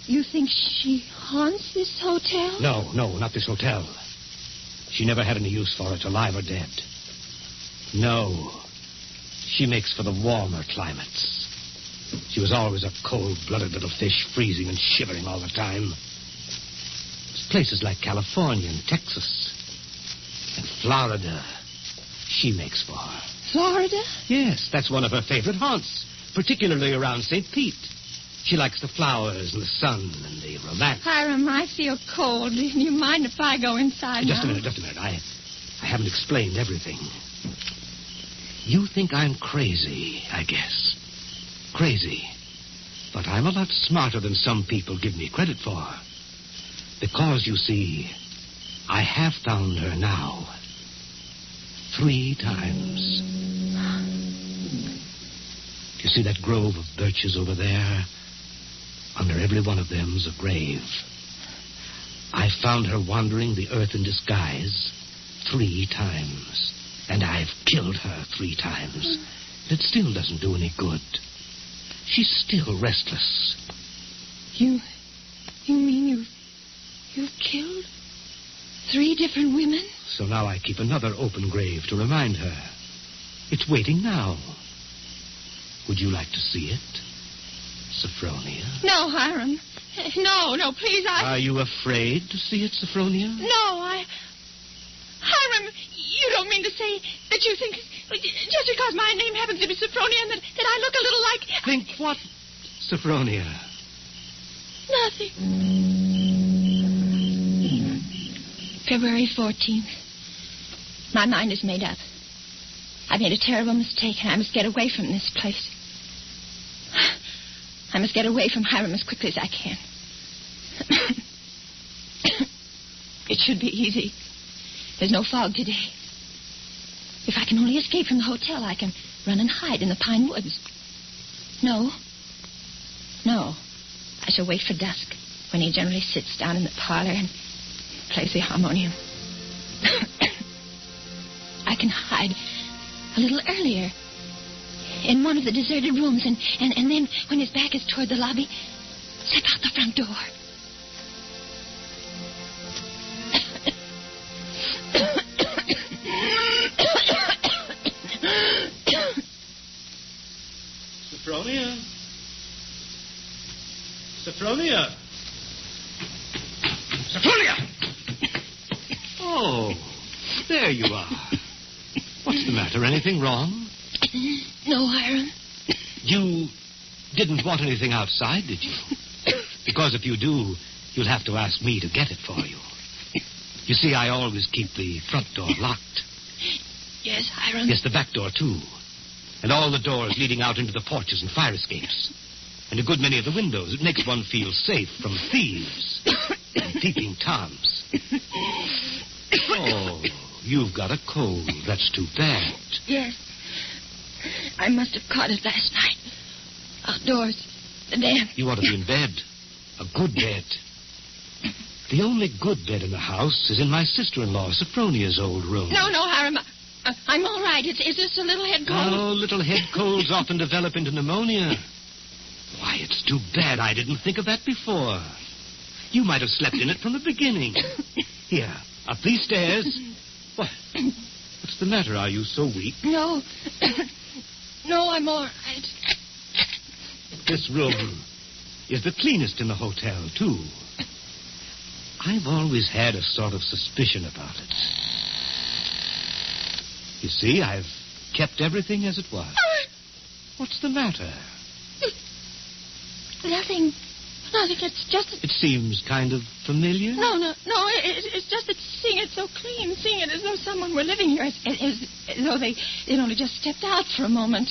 you think she haunts this hotel? No, not this hotel. She never had any use for it, alive or dead. No. She makes for the warmer climates. She was always a cold-blooded little fish, freezing and shivering all the time. It's places like California and Texas and Florida she makes for. Florida? Yes, that's one of her favorite haunts, particularly around St. Pete. She likes the flowers and the sun and the romance. Hiram, I feel cold. Do you mind if I go inside Just now? a minute. I haven't explained everything. You think I'm crazy, I guess. Crazy. But I'm a lot smarter than some people give me credit for. Because, you see, I have found her now. 3 times. You see that grove of birches over there? Under every one of them's a grave. I found her wandering the earth in disguise 3 times. And I've killed her 3 times. It still doesn't do any good. She's still restless. You mean you've killed 3 different women? So now I keep another open grave to remind her. It's waiting now. Would you like to see it, Sophronia? No, Hiram. No, please, Are you afraid to see it, Sophronia? No, Hiram, you don't mean to say that you think just because my name happens to be Sophronia and that I look a little like... Think what, Sophronia? Nothing. February 14th. My mind is made up. I made a terrible mistake, and I must get away from this place. I must get away from Hiram as quickly as I can. It should be easy. There's no fog today. If I can only escape from the hotel, I can run and hide in the pine woods. No. I shall wait for dusk, when he generally sits down in the parlor and plays the harmonium. I can hide a little earlier in one of the deserted rooms, and then, when his back is toward the lobby, step out the front door. Sophronia? Sophronia? Sophronia! Oh, there you are. What's the matter? Anything wrong? No, Hiram. You didn't want anything outside, did you? Because if you do, you'll have to ask me to get it for you. You see, I always keep the front door locked. Yes, Hiram. Yes, the back door, too. And all the doors leading out into the porches and fire escapes. And a good many of the windows. It makes one feel safe from thieves and peeping toms. Oh, you've got a cold. That's too bad. Yes. I must have caught it last night. Outdoors. The damp. You ought to be in bed. A good bed. The only good bed in the house is in my sister-in-law, Sophronia's old room. No, Hiram. I'm all right. It's just a little head cold. Oh, little head colds often develop into pneumonia. Why, it's too bad I didn't think of that before. You might have slept in it from the beginning. Here, up these stairs. What? What's the matter? Are you so weak? No. No, I'm all right. This room is the cleanest in the hotel, too. I've always had a sort of suspicion about it. You see, I've kept everything as it was. What's the matter? Nothing. It's just... It seems kind of familiar. No. It's just that seeing it so clean, seeing it as though someone were living here, as though they'd only just stepped out for a moment.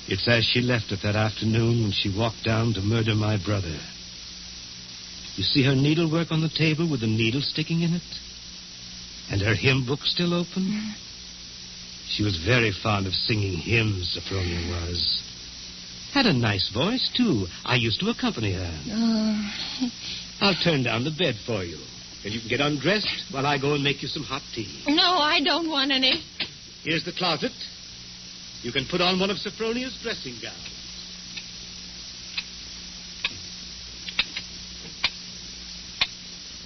It's as she left it that afternoon when she walked down to murder my brother. You see her needlework on the table with the needle sticking in it? And her hymn book still open? She was very fond of singing hymns, Sophronia was. Had a nice voice, too. I used to accompany her. Oh. I'll turn down the bed for you. And you can get undressed while I go and make you some hot tea. No, I don't want any. Here's the closet. You can put on one of Sophronia's dressing gowns.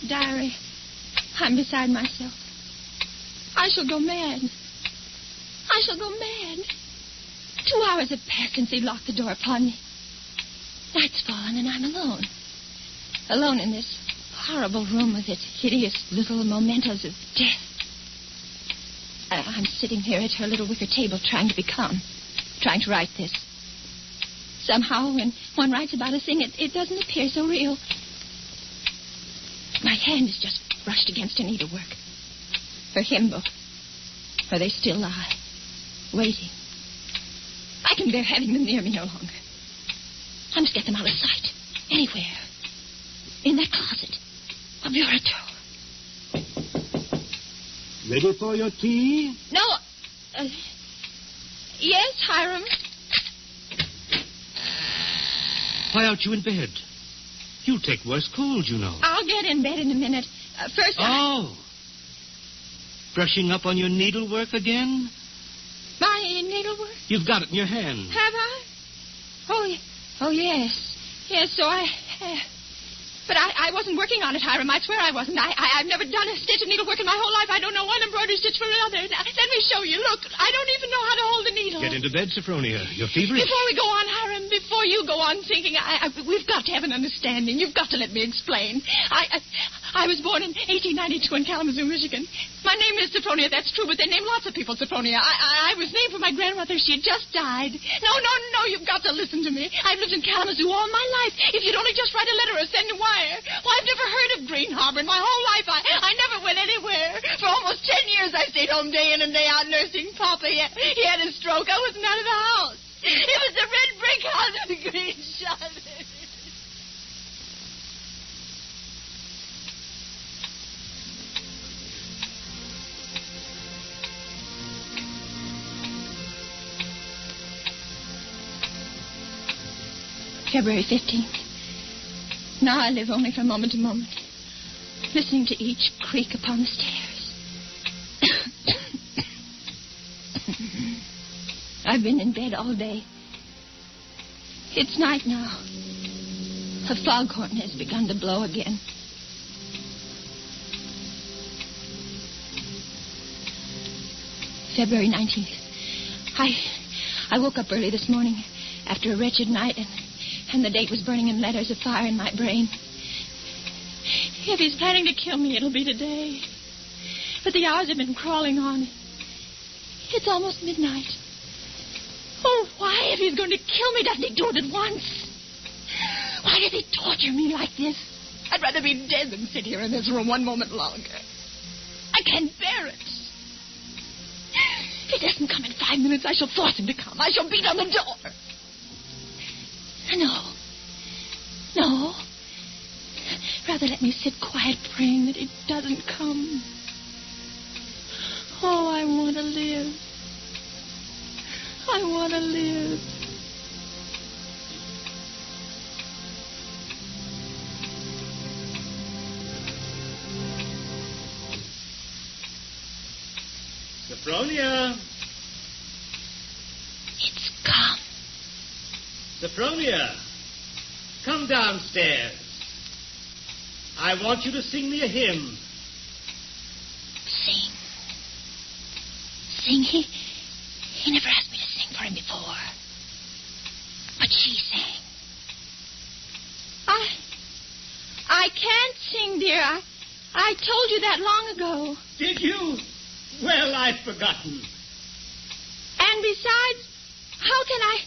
Diary, I'm beside myself. I shall go mad. I shall go mad. 2 hours have passed since he locked the door upon me. Night's fallen and I'm alone. Alone in this horrible room with its hideous little mementos of death. I'm sitting here at her little wicker table trying to be calm, trying to write this. Somehow, when one writes about a thing, it doesn't appear so real. My hand is just brushed against her needlework. Her hymn book, where they still lie, waiting. I can bear having them near me no longer. I must get them out of sight, anywhere. In that closet, a bureau drawer. Ready for your tea? No. Yes, Hiram. Why aren't you in bed? You'll take worse cold, you know. I'll get in bed in a minute. First, Oh. Brushing up on your needlework again? my needlework. You've got it in your hand. Have I? Oh, yes. Yes, so I have. But I wasn't working on it, Hiram. I swear I wasn't. I've never done a stitch of needlework in my whole life. I don't know one embroidery stitch from another. Now, let me show you. Look, I don't even know how to hold a needle. Get into bed, Sophronia. You're feverish. Before we go on, Hiram, before you go on thinking, we've got to have an understanding. You've got to let me explain. I was born in 1892 in Kalamazoo, Michigan. My name is Sophronia, that's true, but they name lots of people Sophronia. I was named for my grandmother. She had just died. No, you've got to listen to me. I've lived in Kalamazoo all my life. If you'd only just write a letter or send a wire. Well, I've never heard of Green Harbor in my whole life. I never went anywhere. For almost 10 years, I stayed home day in and day out nursing Papa. He had a stroke. I wasn't out of the house. It was the red brick house with the green shutters. February 15th. Now I live only from moment to moment, listening to each creak upon the stairs. I've been in bed all day. It's night now. A foghorn has begun to blow again. February 19th. I woke up early this morning after a wretched night, and the date was burning in letters of fire in my brain. If he's planning to kill me, it'll be today. But the hours have been crawling on. It's almost midnight. Oh, why, if he's going to kill me, doesn't he do it at once? Why does he torture me like this? I'd rather be dead than sit here in this room one moment longer. I can't bear it. If he doesn't come in 5 minutes, I shall force him to come. I shall beat on the door. No. Rather let me sit quiet praying that he doesn't come. Oh, I want to live. I want to live. Sophronia! It's come. Sophronia! Come downstairs. I want you to sing me a hymn. Sing? He never asked me to sing for him before. But she sang. I can't sing, dear. I told you that long ago. Did you? Well, I'd forgotten. And besides, how can I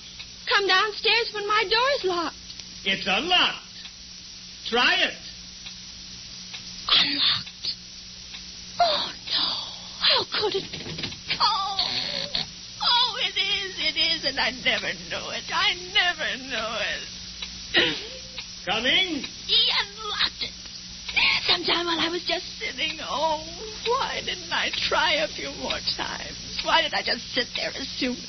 come downstairs when my door's locked? It's unlocked. Try it. Unlocked? Oh, no. How could it be? Oh, it is, and I never knew it. I never knew it. Coming? He unlocked it. Sometime while I was just sitting. Oh, why didn't I try a few more times? Why did I just sit there assuming?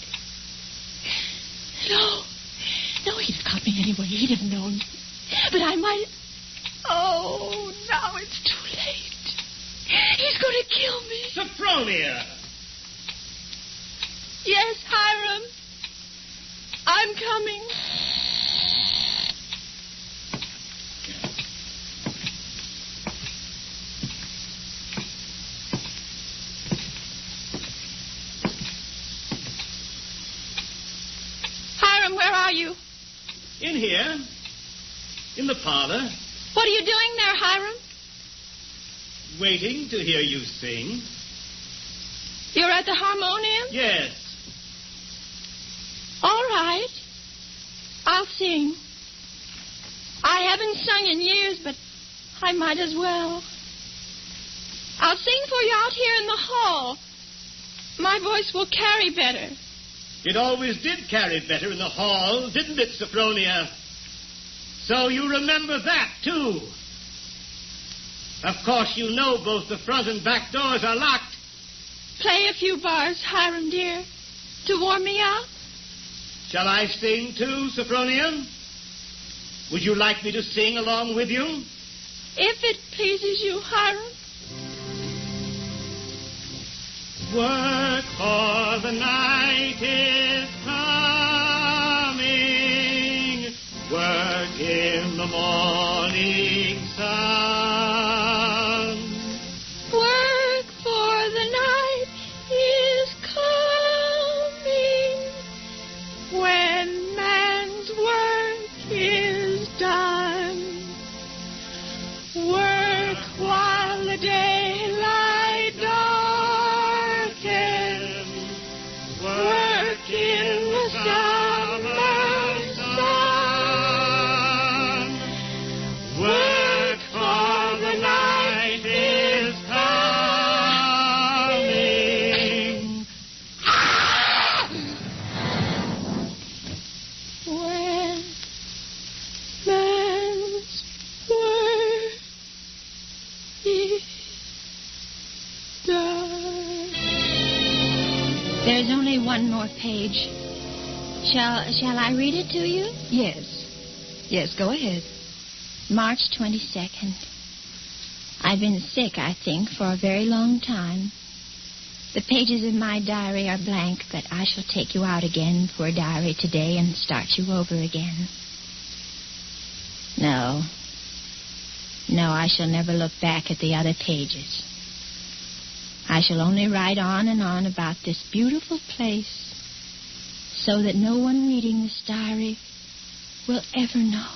No, he'd have caught me anyway. He'd have known. But I might... Oh, now it's too late. He's going to kill me. Sophronia! Yes, Hiram. I'm coming. Hiram, where are you? In here. In the parlor. What are you doing there, Hiram? Waiting to hear you sing. You're at the harmonium? Yes. All right. I'll sing. I haven't sung in years, but I might as well. I'll sing for you out here in the hall. My voice will carry better. It always did carry better in the hall, didn't it, Sophronia? So you remember that, too. Of course, you know both the front and back doors are locked. Play a few bars, Hiram, dear, to warm me up. Shall I sing, too, Sophronia? Would you like me to sing along with you? If it pleases you, Hiram. Work for the night is coming. Work in the morning sun. Work for the night is coming. When man's work is done. Work while the daylight darkens. Work in the summer sun. Work for the night is coming. When man's work is done. There's only one more page. Shall I read it to you? Yes, go ahead. March 22nd. I've been sick, I think, for a very long time. The pages in my diary are blank, but I shall take you out again for a diary today and start you over again. No, I shall never look back at the other pages. I shall only write on and on about this beautiful place so that no one reading this diary will ever know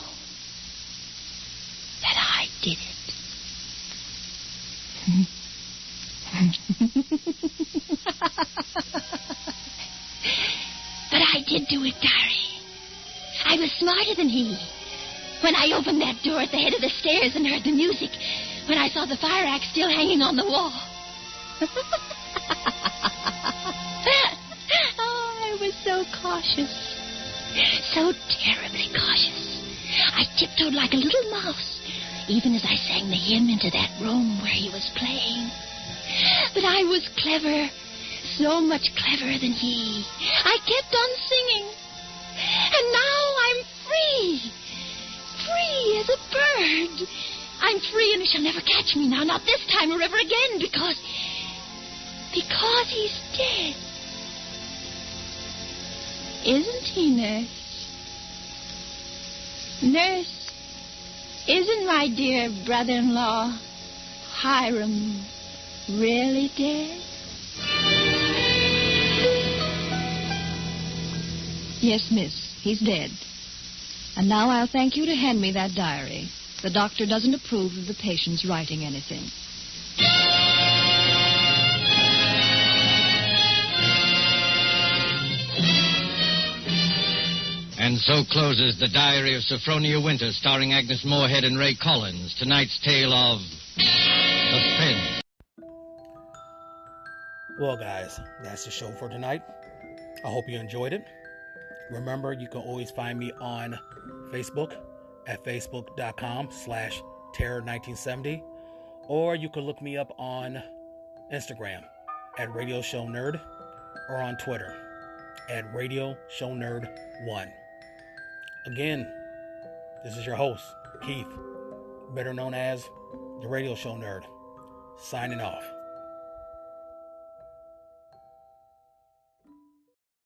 that I did it. But I did do it, diary. I was smarter than he. When I opened that door at the head of the stairs and heard the music, when I saw the fire axe still hanging on the wall. Oh, I was so cautious. So terribly cautious. I tiptoed like a little mouse, even as I sang the hymn into that room where he was playing. But I was clever, so much cleverer than he. I kept on singing. And now I'm free. Free as a bird. I'm free and he shall never catch me now, not this time or ever again, because he's dead. Isn't he, Nurse? Nurse, isn't my dear brother-in-law, Hiram, really dead? Yes, miss, he's dead. And now I'll thank you to hand me that diary. The doctor doesn't approve of the patient's writing anything. And so closes the Diary of Sophronia Winters, starring Agnes Moorehead and Ray Collins. Tonight's tale of Suspense. Well, guys, that's the show for tonight. I hope you enjoyed it. Remember, you can always find me on Facebook at facebook.com/terror1970, or you can look me up on Instagram at Radio Show Nerd, or on Twitter at Radio Show Nerd 1. Again, this is your host, Keith, better known as the Radio Show Nerd, signing off.